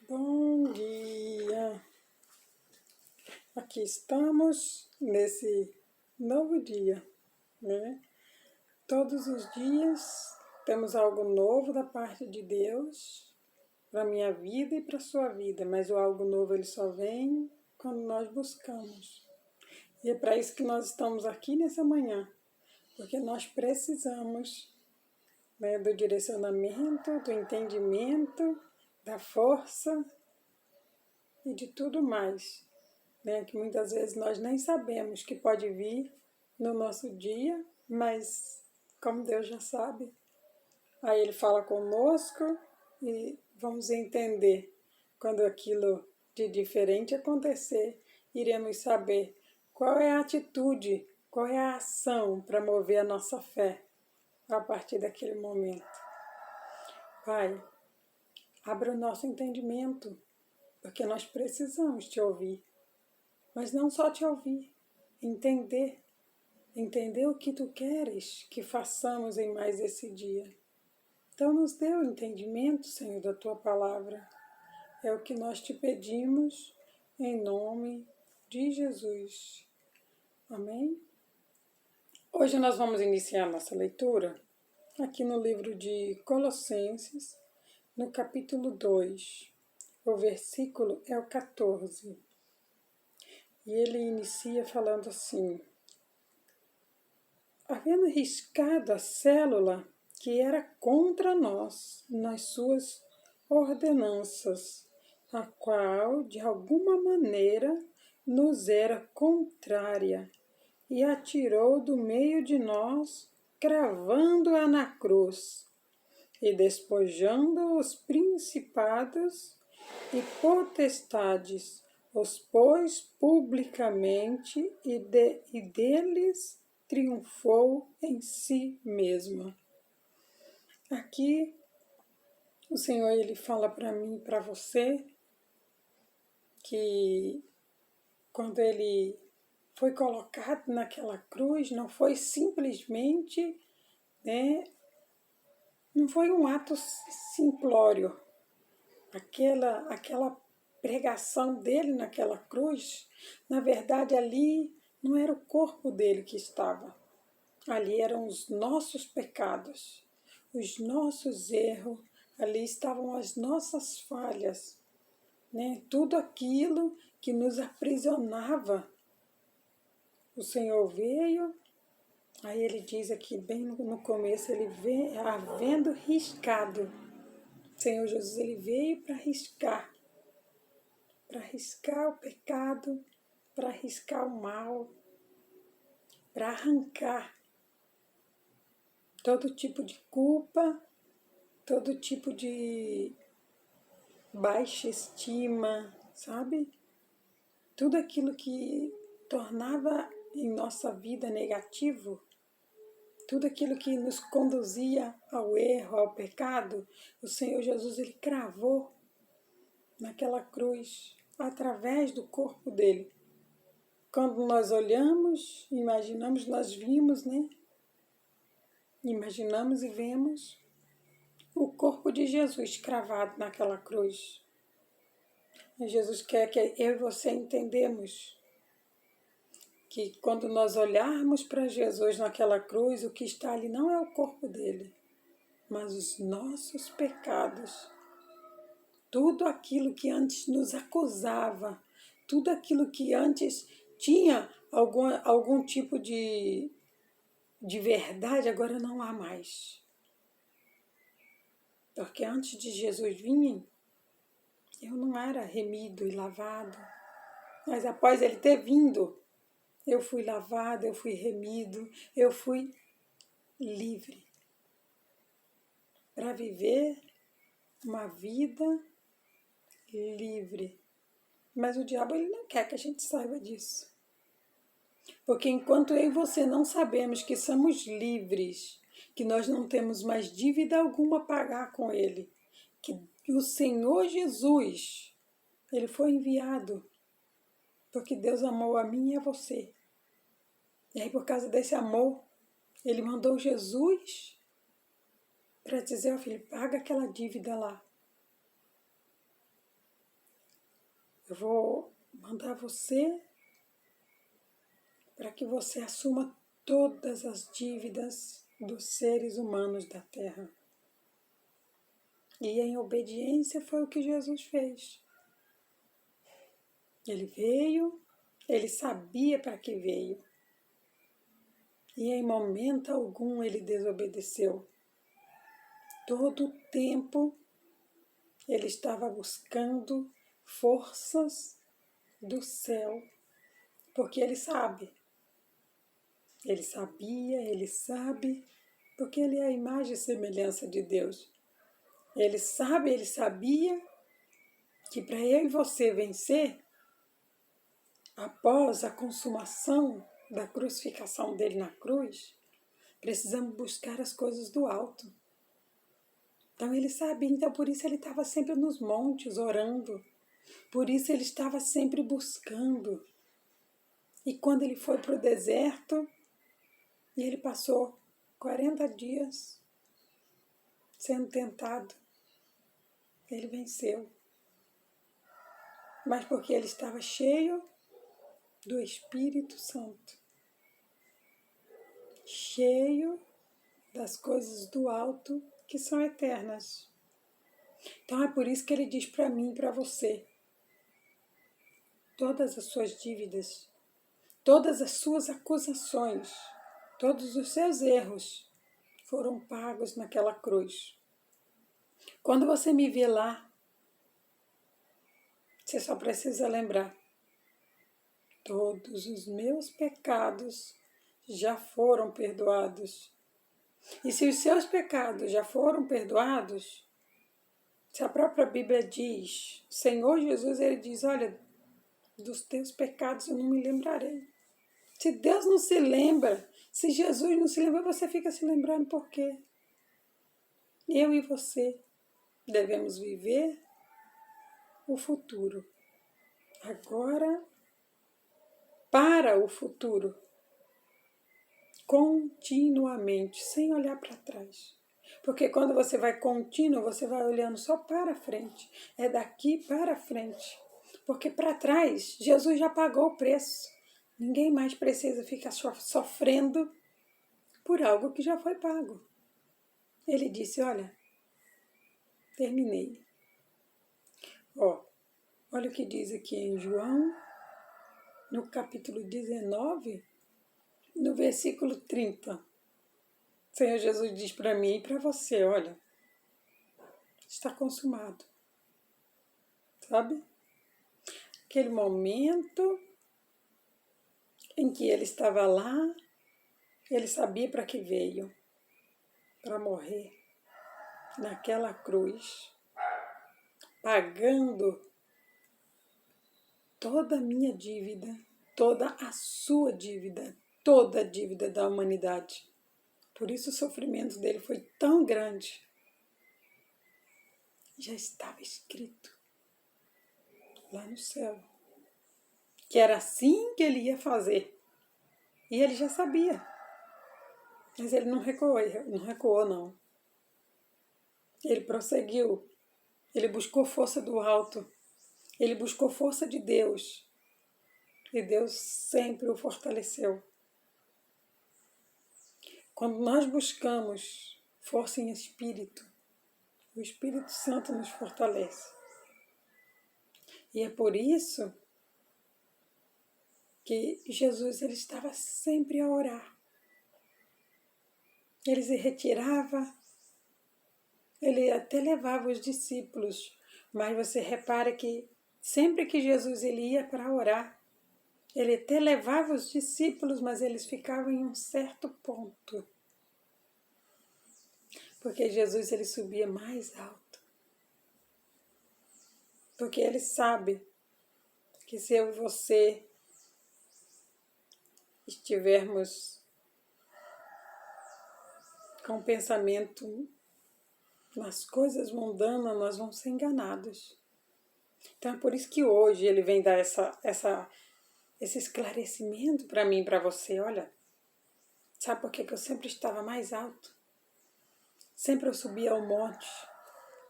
Bom dia! Aqui estamos nesse novo dia, né? Todos os dias temos algo novo da parte de Deus para a minha vida e para a sua vida, mas o algo novo ele só vem quando nós buscamos. E é para isso que nós estamos aqui nessa manhã, porque nós precisamos, né, do direcionamento, do entendimento, da força e de tudo mais, né, que muitas vezes nós nem sabemos que pode vir no nosso dia, mas como Deus já sabe, aí Ele fala conosco e vamos entender quando aquilo de diferente acontecer, iremos saber qual é a atitude, qual é a ação para mover a nossa fé a partir daquele momento. Pai, abra o nosso entendimento, porque nós precisamos te ouvir. Mas não só te ouvir, entender o que tu queres que façamos em mais esse dia. Então nos dê o entendimento, Senhor, da tua palavra. É o que nós te pedimos, em nome de Jesus. Amém? Hoje nós vamos iniciar nossa leitura aqui no livro de Colossenses, no capítulo 2. O versículo é o 14. E ele inicia falando assim: havendo riscado a célula que era contra nós nas suas ordenanças, a qual de alguma maneira nos era contrária, e atirou do meio de nós, cravando-a na cruz, e despojando os principados e potestades, os pôs publicamente e deles triunfou em si mesma. Aqui o Senhor ele fala para mim e para você que quando ele foi colocado naquela cruz, não foi simplesmente, né, não foi um ato simplório. Aquela pregação dele naquela cruz, na verdade ali não era o corpo dele que estava. Ali eram os nossos pecados, os nossos erros, ali estavam as nossas falhas, né? Tudo aquilo que nos aprisionava. O Senhor veio, aí ele diz aqui bem no começo, ele vem havendo riscado. O Senhor Jesus ele veio para riscar o pecado, para riscar o mal, para arrancar todo tipo de culpa, todo tipo de baixa estima, sabe? Tudo aquilo que tornava em nossa vida negativo, tudo aquilo que nos conduzia ao erro, ao pecado, o Senhor Jesus ele cravou naquela cruz, através do corpo dele. Quando nós olhamos, imaginamos, nós vimos, né? Imaginamos e vemos o corpo de Jesus cravado naquela cruz. E Jesus quer que eu e você entendamos que quando nós olharmos para Jesus naquela cruz, o que está ali não é o corpo dele, mas os nossos pecados. Tudo aquilo que antes nos acusava, tudo aquilo que antes tinha algum tipo de verdade, agora não há mais. Porque antes de Jesus vir, eu não era remido e lavado. Mas após ele ter vindo, eu fui lavado, eu fui remido, eu fui livre para viver uma vida livre. Mas o diabo ele não quer que a gente saiba disso. Porque enquanto eu e você não sabemos que somos livres, que nós não temos mais dívida alguma a pagar com ele, que o Senhor Jesus, ele foi enviado porque Deus amou a mim e a você. E aí, por causa desse amor, ele mandou Jesus para dizer ao filho, paga aquela dívida lá. Eu vou mandar você para que você assuma todas as dívidas dos seres humanos da Terra. E em obediência foi o que Jesus fez. Ele veio, ele sabia para que veio. E em momento algum ele desobedeceu. Todo o tempo ele estava buscando forças do céu, porque ele sabe. Ele sabia, ele sabe, porque ele é a imagem e semelhança de Deus. Ele sabe, ele sabia que para eu e você vencer, após a consumação da crucificação dele na cruz, precisamos buscar as coisas do alto. Então ele sabia, então por isso ele estava sempre nos montes orando, por isso ele estava sempre buscando. E quando ele foi para o deserto, e ele passou 40 dias sendo tentado, ele venceu. Mas porque ele estava cheio do Espírito Santo, cheio das coisas do alto que são eternas. Então é por isso que ele diz para mim e para você: todas as suas dívidas, todas as suas acusações, todos os seus erros foram pagos naquela cruz. Quando você me vê lá, você só precisa lembrar: todos os meus pecados já foram perdoados. E se os seus pecados já foram perdoados, se a própria Bíblia diz, o Senhor Jesus, ele diz: olha, dos teus pecados eu não me lembrarei. Se Deus não se lembra, se Jesus não se lembra, você fica se lembrando por quê? Eu e você devemos viver o futuro. Agora, para o futuro. Continuamente, sem olhar para trás. Porque quando você vai contínuo, você vai olhando só para frente. É daqui para frente. Porque para trás, Jesus já pagou o preço. Ninguém mais precisa ficar sofrendo por algo que já foi pago. Ele disse: olha, terminei. Olha o que diz aqui em João, no capítulo 19, no versículo 30. O Senhor Jesus diz para mim e para você: olha, está consumado. Sabe? Aquele momento em que ele estava lá, ele sabia para que veio, para morrer naquela cruz, pagando toda a minha dívida, toda a sua dívida, toda a dívida da humanidade. Por isso o sofrimento dele foi tão grande. Já estava escrito lá no céu que era assim que ele ia fazer. E ele já sabia. Mas ele não recuou não. Ele prosseguiu. Ele buscou força do alto. Ele buscou força de Deus. E Deus sempre o fortaleceu. Quando nós buscamos força em espírito, o Espírito Santo nos fortalece. E é por isso que Jesus ele estava sempre a orar. Ele se retirava, ele até levava os discípulos, mas você repara que sempre que Jesus ele ia para orar, ele até levava os discípulos, mas eles ficavam em um certo ponto. Porque Jesus ele subia mais alto. Porque ele sabe que se eu e você estivermos com o pensamento nas coisas mundanas, nós vamos ser enganados. Então é por isso que hoje ele vem dar esse esclarecimento para mim e para você. Olha, sabe por que eu sempre estava mais alto? Sempre eu subia ao monte.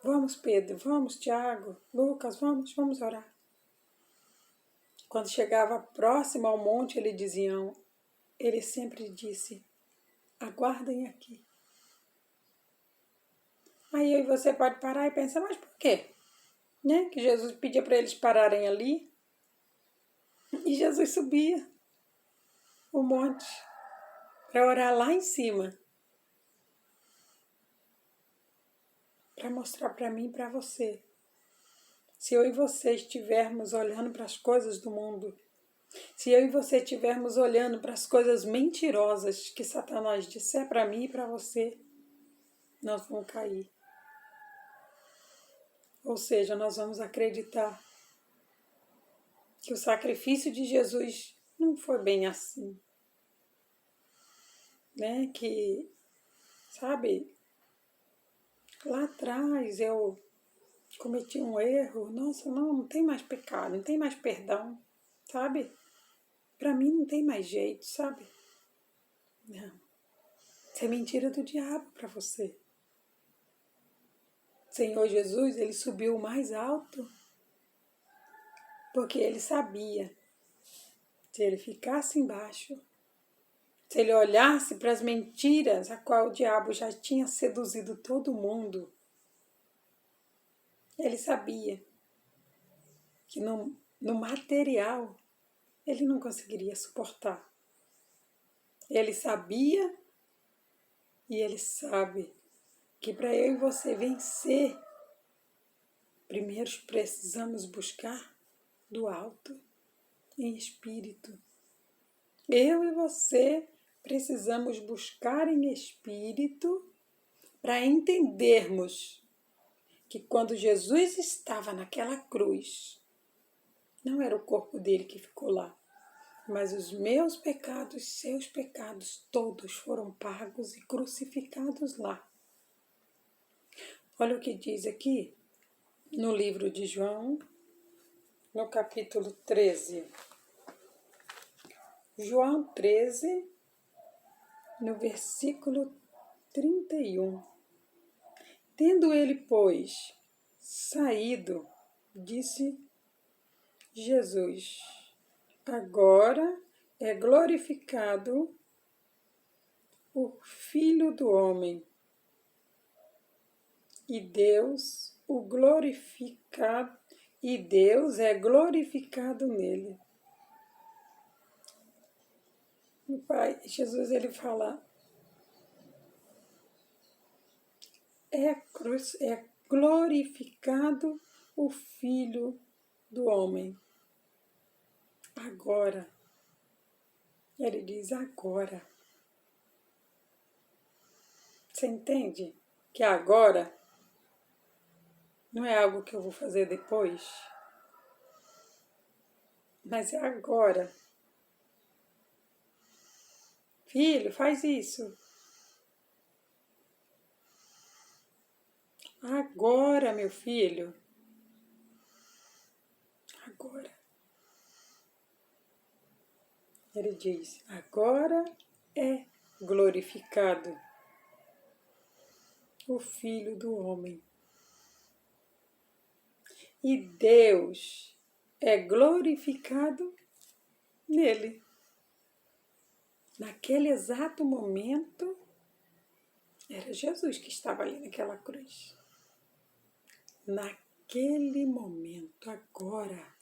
Vamos, Pedro, vamos, Tiago, Lucas, vamos orar. Quando chegava próximo ao monte, ele sempre disse, aguardem aqui. Aí eu e você pode parar e pensar, mas por quê? Né? Que Jesus pedia para eles pararem ali e Jesus subia o monte para orar lá em cima, para mostrar para mim e para você. Se eu e você estivermos olhando para as coisas do mundo, se eu e você estivermos olhando para as coisas mentirosas que Satanás disser para mim e para você, nós vamos cair. Ou seja, nós vamos acreditar que o sacrifício de Jesus não foi bem assim. Né? Que, sabe, lá atrás eu cometi um erro, nossa, não tem mais pecado, não tem mais perdão, sabe? Para mim não tem mais jeito, sabe? Não. Isso é mentira do diabo para você. Senhor Jesus, ele subiu mais alto porque ele sabia, se ele ficasse embaixo, se ele olhasse para as mentiras a qual o diabo já tinha seduzido todo mundo, ele sabia que no material ele não conseguiria suportar. Ele sabia e ele sabe que para eu e você vencer, primeiro precisamos buscar do alto em espírito. Eu e você precisamos buscar em espírito para entendermos que quando Jesus estava naquela cruz, não era o corpo dele que ficou lá, mas os meus pecados, seus pecados, todos foram pagos e crucificados lá. Olha o que diz aqui no livro de João, no capítulo 13. João 13, no versículo 31. Tendo ele, pois, saído, disse Jesus, agora é glorificado o Filho do Homem, e Deus é glorificado nele. O Pai, Jesus, ele fala, é glorificado o Filho do Homem. Agora. Ele diz agora. Você entende? Que agora não é algo que eu vou fazer depois, mas é agora. Filho, faz isso. Agora, meu filho. Agora. Ele diz, agora é glorificado o Filho do Homem. E Deus é glorificado nele. Naquele exato momento, era Jesus que estava ali naquela cruz. Naquele momento, agora.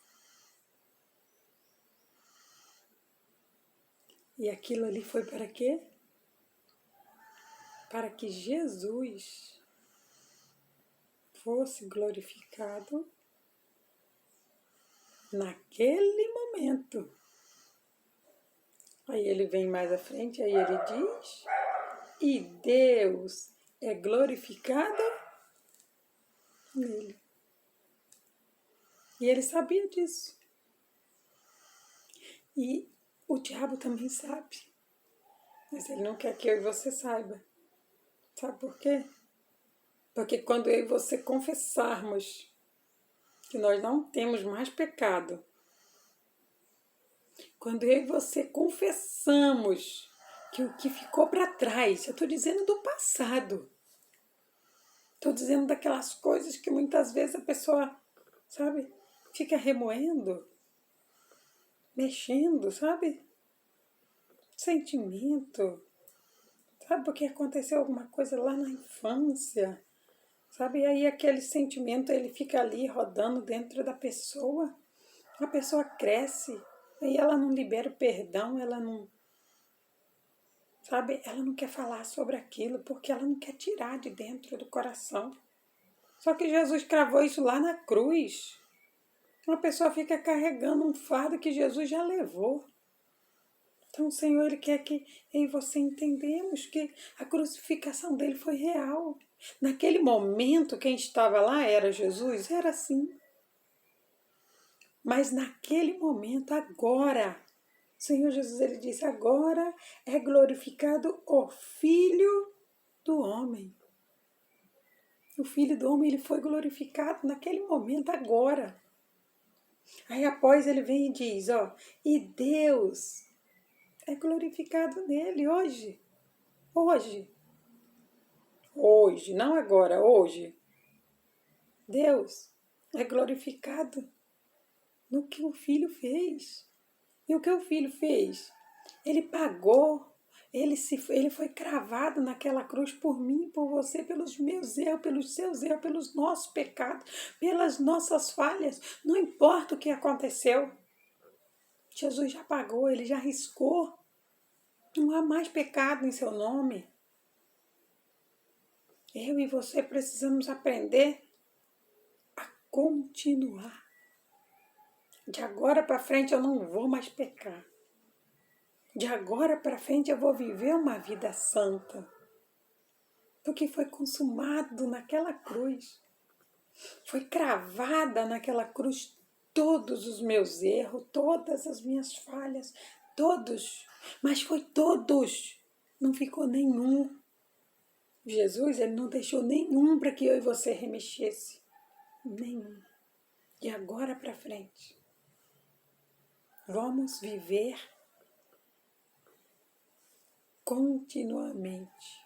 E aquilo ali foi para quê? Para que Jesus fosse glorificado naquele momento. Aí ele vem mais à frente, aí ele diz, e Deus é glorificado nele. E ele sabia disso. E o diabo também sabe. Mas ele não quer que eu e você saiba. Sabe por quê? Porque quando eu e você confessarmos que nós não temos mais pecado, quando eu e você confessamos que o que ficou para trás, eu estou dizendo do passado, estou dizendo daquelas coisas que muitas vezes a pessoa, sabe, fica remoendo. mexendo, sabe? Sentimento, sabe? Porque aconteceu alguma coisa lá na infância, sabe? E aí aquele sentimento, ele fica ali rodando dentro da pessoa, a pessoa cresce, aí ela não libera o perdão, ela não, sabe? Ela não quer falar sobre aquilo, porque ela não quer tirar de dentro do coração. Só que Jesus cravou isso lá na cruz. Uma pessoa fica carregando um fardo que Jesus já levou. Então o Senhor, Ele quer que eu e você entendemos que a crucificação dele foi real. Naquele momento, quem estava lá era Jesus? Era sim. Mas naquele momento, agora, o Senhor Jesus, Ele disse, agora é glorificado o Filho do Homem. O Filho do Homem, Ele foi glorificado naquele momento, agora. Aí após ele vem e diz, ó, e Deus é glorificado nele hoje. Hoje. Hoje, não agora, hoje. Deus é glorificado no que o Filho fez. E o que o Filho fez? Ele pagou, ele foi cravado naquela cruz por mim, por você, pelos meus erros, pelos seus erros, pelos nossos pecados, pelas nossas falhas. Não importa o que aconteceu. Jesus já pagou, ele já riscou. Não há mais pecado em seu nome. Eu e você precisamos aprender a continuar. De agora para frente eu não vou mais pecar. De agora para frente eu vou viver uma vida santa. Porque foi consumado naquela cruz. Foi cravada naquela cruz todos os meus erros, todas as minhas falhas, todos. Mas foi todos. Não ficou nenhum. Jesus, ele não deixou nenhum para que eu e você remexesse. Nenhum. De agora para frente, vamos viver continuamente.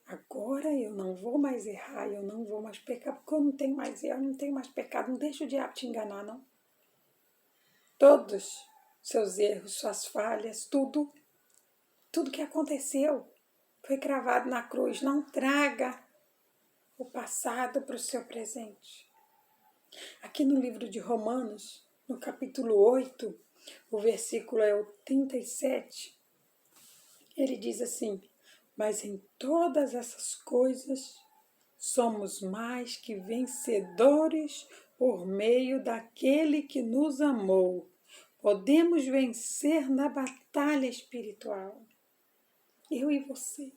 Agora eu não vou mais errar, eu não vou mais pecar, porque eu não tenho mais erro, eu não tenho mais pecado. Não deixa o diabo te enganar, não. Todos seus erros, suas falhas, tudo que aconteceu foi cravado na cruz. Não traga o passado para o seu presente. Aqui no livro de Romanos, no capítulo 8, o versículo é o 37, ele diz assim, mas em todas essas coisas somos mais que vencedores por meio daquele que nos amou. Podemos vencer na batalha espiritual. Eu e você.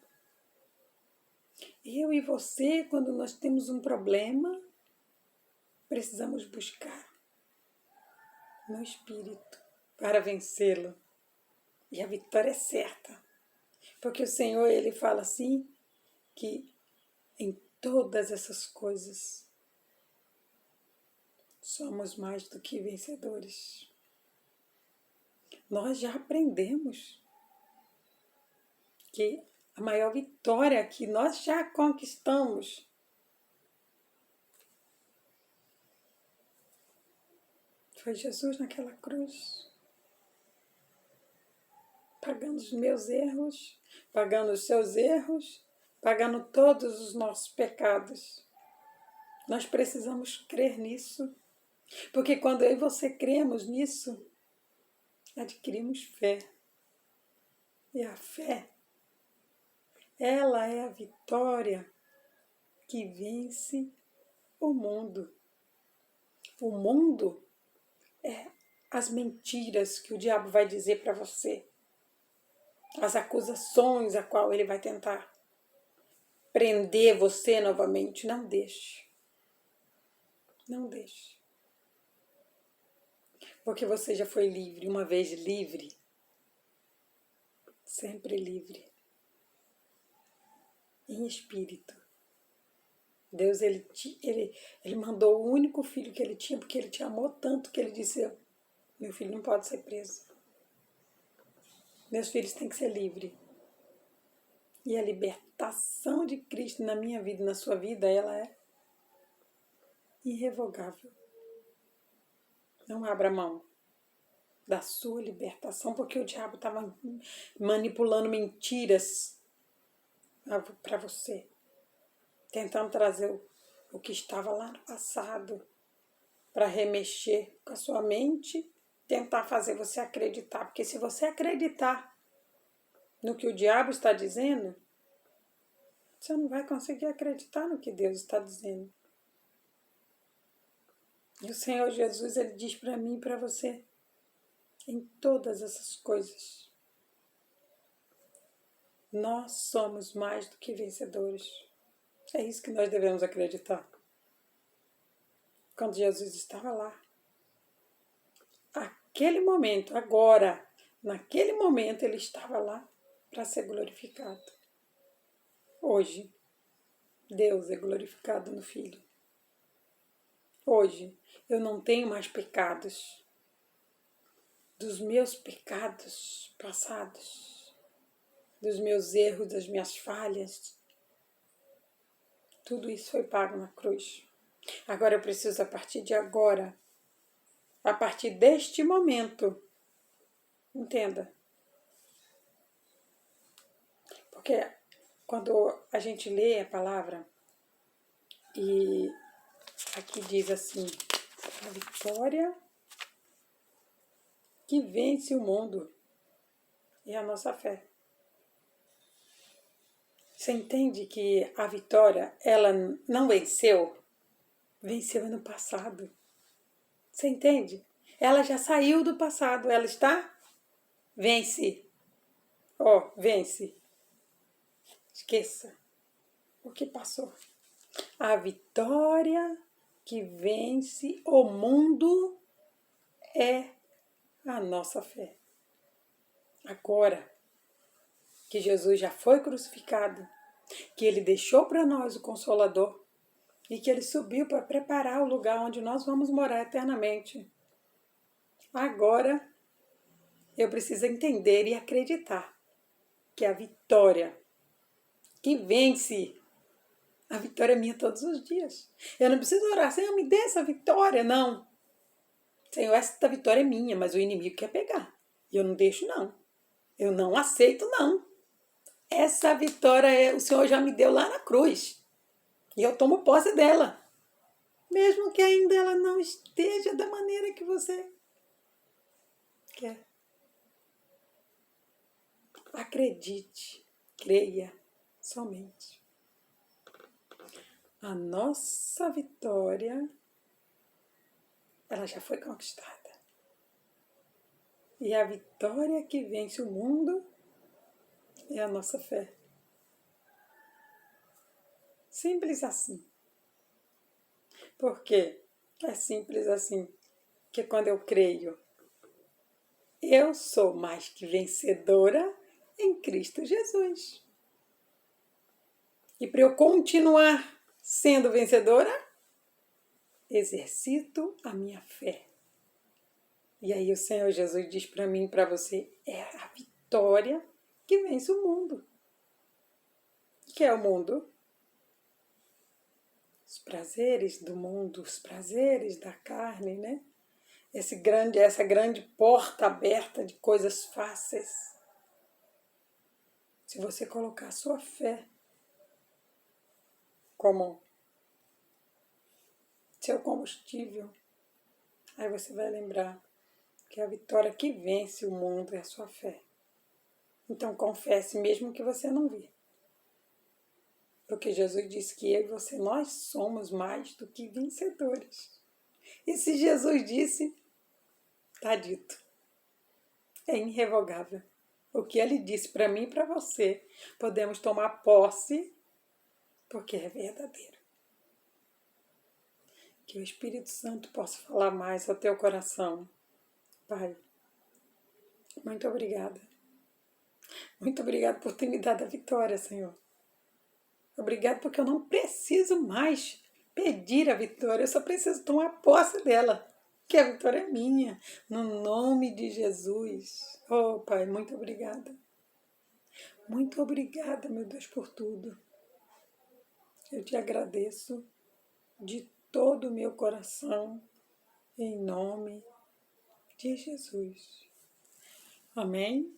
Eu e você, quando nós temos um problema, precisamos buscar no Espírito para vencê-lo. E a vitória é certa. Porque o Senhor, Ele fala assim, que em todas essas coisas somos mais do que vencedores. Nós já aprendemos que a maior vitória que nós já conquistamos foi Jesus naquela cruz. Pagando os meus erros, pagando os seus erros, pagando todos os nossos pecados. Nós precisamos crer nisso, porque quando eu e você cremos nisso, adquirimos fé. E a fé, ela é a vitória que vence o mundo. O mundo é as mentiras que o diabo vai dizer para você. As acusações a qual ele vai tentar prender você novamente. Não deixe. Não deixe. Porque você já foi livre, uma vez livre, sempre livre. Em espírito. Deus, ele mandou o único filho que ele tinha, porque ele te amou tanto que ele disse, meu filho não pode ser preso. Meus filhos têm que ser livres. E a libertação de Cristo na minha vida, na sua vida, ela é irrevogável. Não abra mão. da sua libertação, porque o diabo estava manipulando mentiras para você, tentando trazer o que estava lá no passado para remexer com a sua mente, tentar fazer você acreditar, porque se você acreditar no que o diabo está dizendo, você não vai conseguir acreditar no que Deus está dizendo. E o Senhor Jesus, Ele diz para mim e para você, em todas essas coisas, nós somos mais do que vencedores. É isso que nós devemos acreditar. Quando Jesus estava lá, aquele momento, agora, naquele momento, Ele estava lá para ser glorificado. Hoje, Deus é glorificado no Filho. Hoje, eu não tenho mais pecados. Dos meus pecados passados, dos meus erros, das minhas falhas, tudo isso foi pago na cruz. Agora eu preciso, a partir de agora, a partir deste momento, entenda. Porque quando a gente lê a palavra, e aqui diz assim, a vitória que vence o mundo é a nossa fé. Você entende que a vitória, ela não venceu? Venceu ano passado. Você entende? Ela já saiu do passado, ela está? Vence. Vence. Esqueça o que passou. A vitória que vence o mundo é a nossa fé. Agora que Jesus já foi crucificado, que Ele deixou para nós o Consolador e que Ele subiu para preparar o lugar onde nós vamos morar eternamente. Agora eu preciso entender e acreditar que a vitória que vence, a vitória é minha todos os dias. Eu não preciso orar, Senhor, me dê essa vitória, não. Senhor, essa vitória é minha, mas o inimigo quer pegar. E eu não deixo, não. Eu não aceito, não. Essa vitória o Senhor já me deu lá na cruz. E eu tomo posse dela. Mesmo que ainda ela não esteja da maneira que você quer. Acredite, creia somente. A nossa vitória, ela já foi conquistada. E a vitória que vence o mundo é a nossa fé. Simples assim. Por quê? É simples assim. Porque quando eu creio, eu sou mais que vencedora em Cristo Jesus. E para eu continuar sendo vencedora, exercito a minha fé. E aí o Senhor Jesus diz para mim e para você, é a vitória que vence o mundo. O que é o mundo? Os prazeres do mundo, os prazeres da carne, né? Essa grande porta aberta de coisas fáceis. Se você colocar a sua fé como seu combustível, aí você vai lembrar que a vitória que vence o mundo é a sua fé. Então confesse mesmo que você não vê. Porque Jesus disse que eu e você, nós somos mais do que vencedores. E se Jesus disse, está dito. É irrevogável. O que Ele disse para mim e para você, podemos tomar posse, porque é verdadeiro. Que o Espírito Santo possa falar mais ao teu coração. Pai, muito obrigada. Muito obrigada por ter me dado a vitória, Senhor. Obrigado porque eu não preciso mais pedir a vitória, eu só preciso tomar posse dela, que a vitória é minha, no nome de Jesus. Oh, Pai, muito obrigada. Muito obrigada, meu Deus, por tudo. Eu te agradeço de todo o meu coração, em nome de Jesus. Amém?